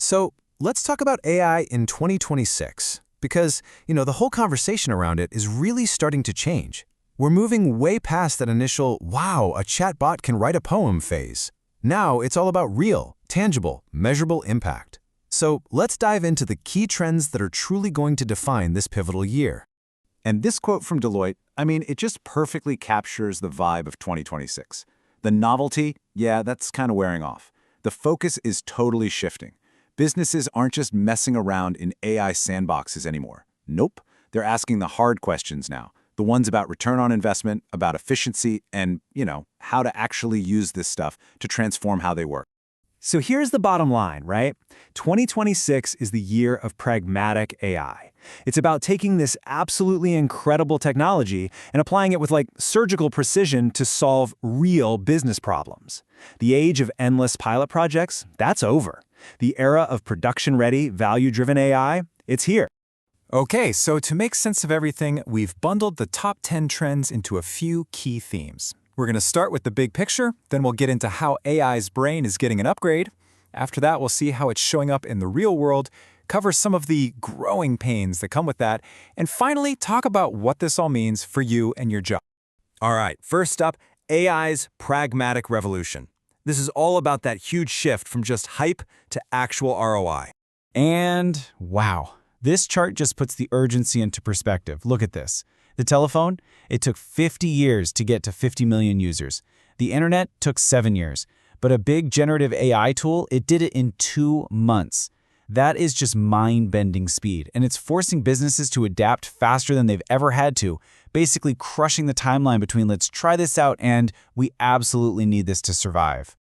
So let's talk about AI in 2026, because, the whole conversation around it is really starting to change. We're moving way past that initial, wow, a chatbot can write a poem phase. Now it's all about real, tangible, measurable impact. So let's dive into the key trends that are truly going to define this pivotal year. And this quote from Deloitte, it just perfectly captures the vibe of 2026. The novelty, yeah, that's kind of wearing off. The focus is totally shifting. Businesses aren't just messing around in AI sandboxes anymore. Nope, they're asking the hard questions now. The ones about return on investment, about efficiency, and, how to actually use this stuff to transform how they work. So here's the bottom line, right? 2026 is the year of pragmatic AI. It's about taking this absolutely incredible technology and applying it with surgical precision to solve real business problems. The age of endless pilot projects, that's over. The era of production-ready, value-driven AI, it's here. Okay, so to make sense of everything, we've bundled the top 10 trends into a few key themes. We're going to start with the big picture, then we'll get into how AI's brain is getting an upgrade. After that, we'll see how it's showing up in the real world, cover some of the growing pains that come with that, and finally talk about what this all means for you and your job. All right, first up, AI's pragmatic revolution. This is all about that huge shift from just hype to actual ROI. And wow, this chart just puts the urgency into perspective. Look at this. The telephone, it took 50 years to get to 50 million users. The internet took 7 years. But a big generative AI tool, it did it in 2 months. That is just mind-bending speed, and it's forcing businesses to adapt faster than they've ever had to, basically crushing the timeline between let's try this out and we absolutely need this to survive.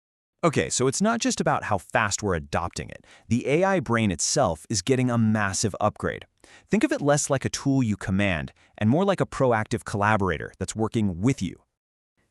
Okay, so it's not just about how fast we're adopting it. The AI brain itself is getting a massive upgrade. Think of it less like a tool you command and more like a proactive collaborator that's working with you.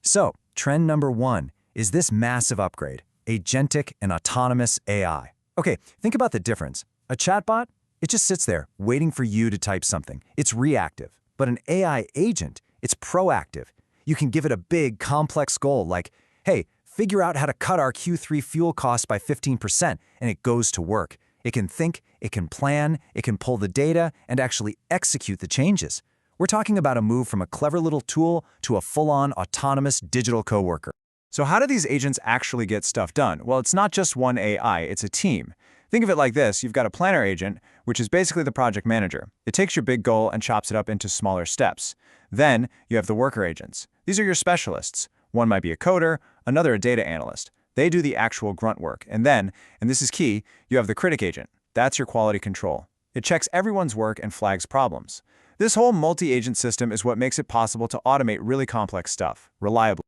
So, trend number 1 is this massive upgrade, agentic and autonomous AI. Okay, think about the difference. A chatbot, it just sits there waiting for you to type something. It's reactive. But an AI agent, it's proactive. You can give it a big, complex goal like, hey, figure out how to cut our Q3 fuel costs by 15%, and it goes to work. It can think, it can plan, it can pull the data, and actually execute the changes. We're talking about a move from a clever little tool to a full-on autonomous digital coworker. So how do these agents actually get stuff done? Well, it's not just one AI, it's a team. Think of it like this. You've got a planner agent, which is basically the project manager. It takes your big goal and chops it up into smaller steps. Then you have the worker agents. These are your specialists. One might be a coder, another a data analyst. They do the actual grunt work. And then, and this is key, you have the critic agent. That's your quality control. It checks everyone's work and flags problems. This whole multi-agent system is what makes it possible to automate really complex stuff, reliably.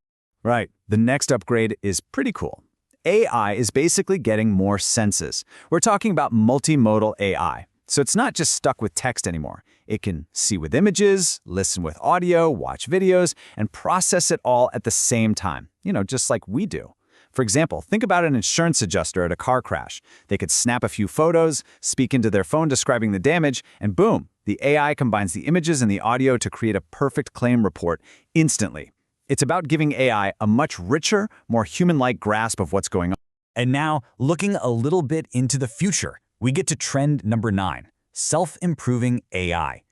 Right, the next upgrade is pretty cool. AI is basically getting more senses. We're talking about multimodal AI. So it's not just stuck with text anymore. It can see with images, listen with audio, watch videos, and process it all at the same time, just like we do. For example, think about an insurance adjuster at a car crash. They could snap a few photos, speak into their phone describing the damage, and boom, the AI combines the images and the audio to create a perfect claim report instantly. It's about giving AI a much richer, more human-like grasp of what's going on. And now, looking a little bit into the future, we get to trend number 9, self-improving AI.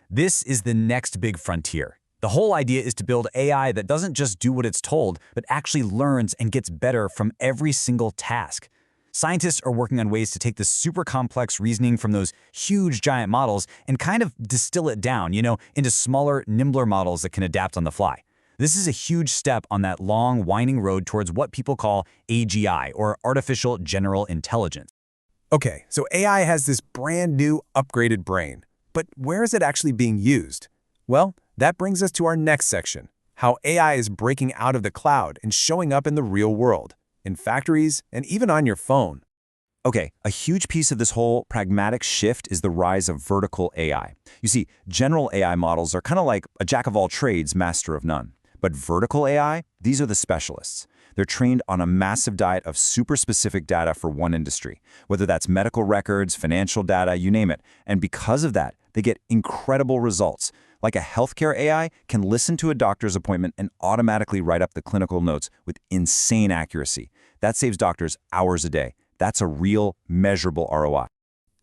This is the next big frontier. The whole idea is to build AI that doesn't just do what it's told, but actually learns and gets better from every single task. Scientists are working on ways to take this super complex reasoning from those huge giant models and kind of distill it down, into smaller, nimbler models that can adapt on the fly. This is a huge step on that long, winding road towards what people call AGI, or artificial general intelligence. Okay, so AI has this brand new upgraded brain, but where is it actually being used? Well, that brings us to our next section, how AI is breaking out of the cloud and showing up in the real world, in factories and even on your phone. Okay, a huge piece of this whole pragmatic shift is the rise of vertical AI. You see, general AI models are kind of like a jack of all trades, master of none. But vertical AI, these are the specialists. They're trained on a massive diet of super specific data for one industry, whether that's medical records, financial data, you name it. And because of that, they get incredible results. Like a healthcare AI can listen to a doctor's appointment and automatically write up the clinical notes with insane accuracy. That saves doctors hours a day. That's a real, measurable ROI.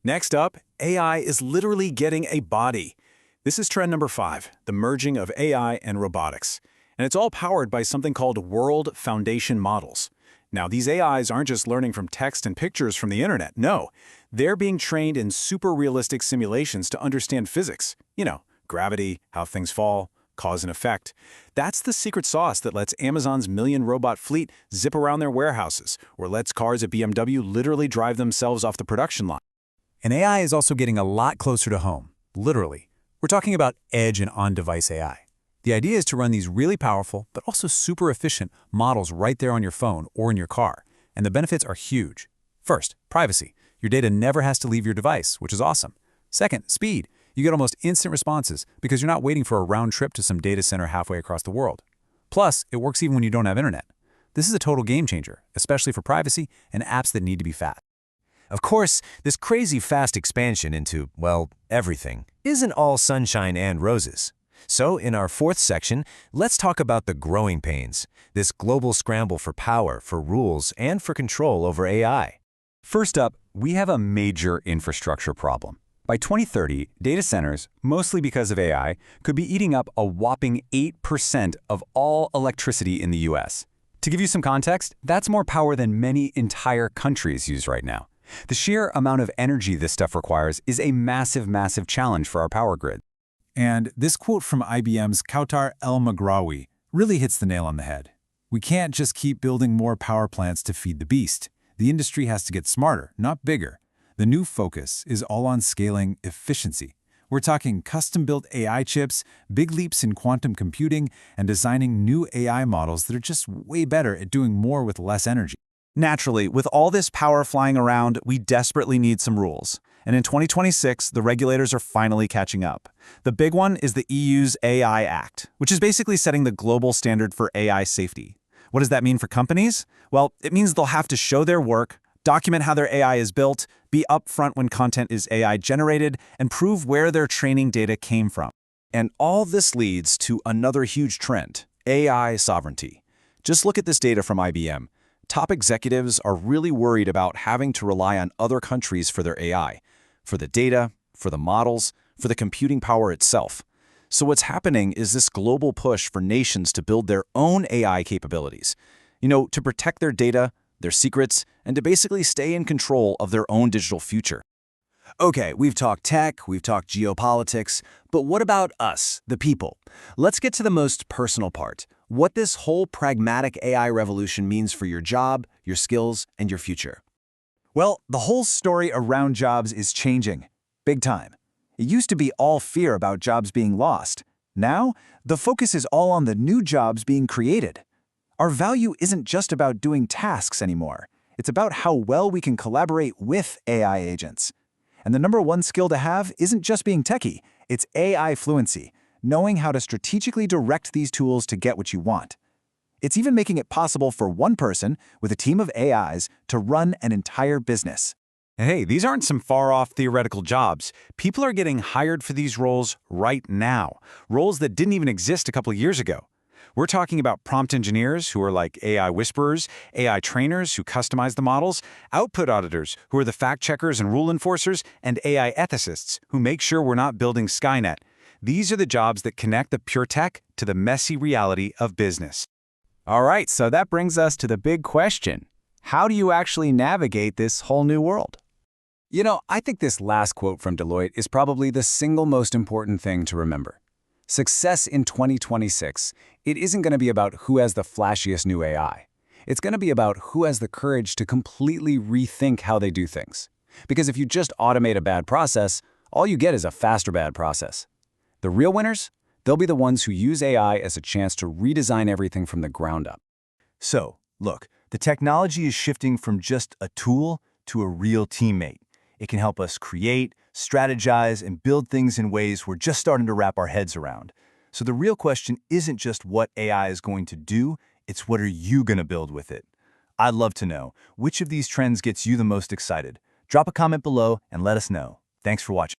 Next up, AI is literally getting a body. This is trend number 5, the merging of AI and robotics. And it's all powered by something called World Foundation Models. Now, these AIs aren't just learning from text and pictures from the internet. No, they're being trained in super realistic simulations to understand physics. You know, gravity, how things fall, cause and effect. That's the secret sauce that lets Amazon's million-robot fleet zip around their warehouses, or lets cars at BMW literally drive themselves off the production line. And AI is also getting a lot closer to home, literally. We're talking about edge and on-device AI. The idea is to run these really powerful, but also super efficient models right there on your phone or in your car, and the benefits are huge. First, privacy. Your data never has to leave your device, which is awesome. Second, speed. You get almost instant responses because you're not waiting for a round trip to some data center halfway across the world. Plus, it works even when you don't have internet. This is a total game changer, especially for privacy and apps that need to be fast. Of course, this crazy fast expansion into, well, everything, isn't all sunshine and roses. So, in our 4th section, let's talk about the growing pains, this global scramble for power, for rules, and for control over AI. First up, we have a major infrastructure problem. By 2030, data centers, mostly because of AI, could be eating up a whopping 8% of all electricity in the US. To give you some context, that's more power than many entire countries use right now. The sheer amount of energy this stuff requires is a massive, massive challenge for our power grid. And this quote from IBM's Kautar El-Maghraoui really hits the nail on the head. We can't just keep building more power plants to feed the beast. The industry has to get smarter, not bigger. The new focus is all on scaling efficiency. We're talking custom-built AI chips, big leaps in quantum computing, and designing new AI models that are just way better at doing more with less energy. Naturally, with all this power flying around, we desperately need some rules. And in 2026, the regulators are finally catching up. The big one is the EU's AI Act, which is basically setting the global standard for AI safety. What does that mean for companies? Well, it means they'll have to show their work, document how their AI is built, be upfront when content is AI generated, and prove where their training data came from. And all this leads to another huge trend, AI sovereignty. Just look at this data from IBM. Top executives are really worried about having to rely on other countries for their AI, for the data, for the models, for the computing power itself. So what's happening is this global push for nations to build their own AI capabilities, to protect their data, their secrets, and to basically stay in control of their own digital future. Okay, we've talked tech, we've talked geopolitics, but what about us, the people? Let's get to the most personal part, what this whole pragmatic AI revolution means for your job, your skills, and your future. Well, the whole story around jobs is changing, big time. It used to be all fear about jobs being lost. Now, the focus is all on the new jobs being created. Our value isn't just about doing tasks anymore. It's about how well we can collaborate with AI agents. And the number one skill to have isn't just being techie, it's AI fluency, knowing how to strategically direct these tools to get what you want. It's even making it possible for one person with a team of AIs to run an entire business. Hey, these aren't some far-off theoretical jobs. People are getting hired for these roles right now, roles that didn't even exist a couple of years ago. We're talking about prompt engineers who are like AI whisperers, AI trainers who customize the models, output auditors who are the fact-checkers and rule enforcers, and AI ethicists who make sure we're not building Skynet. These are the jobs that connect the pure tech to the messy reality of business. All right, so that brings us to the big question. How do you actually navigate this whole new world? I think this last quote from Deloitte is probably the single most important thing to remember. Success in 2026, it isn't going to be about who has the flashiest new AI. It's going to be about who has the courage to completely rethink how they do things. Because if you just automate a bad process, all you get is a faster bad process. The real winners? They'll be the ones who use AI as a chance to redesign everything from the ground up. So, look, the technology is shifting from just a tool to a real teammate. It can help us create, strategize, and build things in ways we're just starting to wrap our heads around. So the real question isn't just what AI is going to do, it's what are you going to build with it? I'd love to know, which of these trends gets you the most excited? Drop a comment below and let us know. Thanks for watching.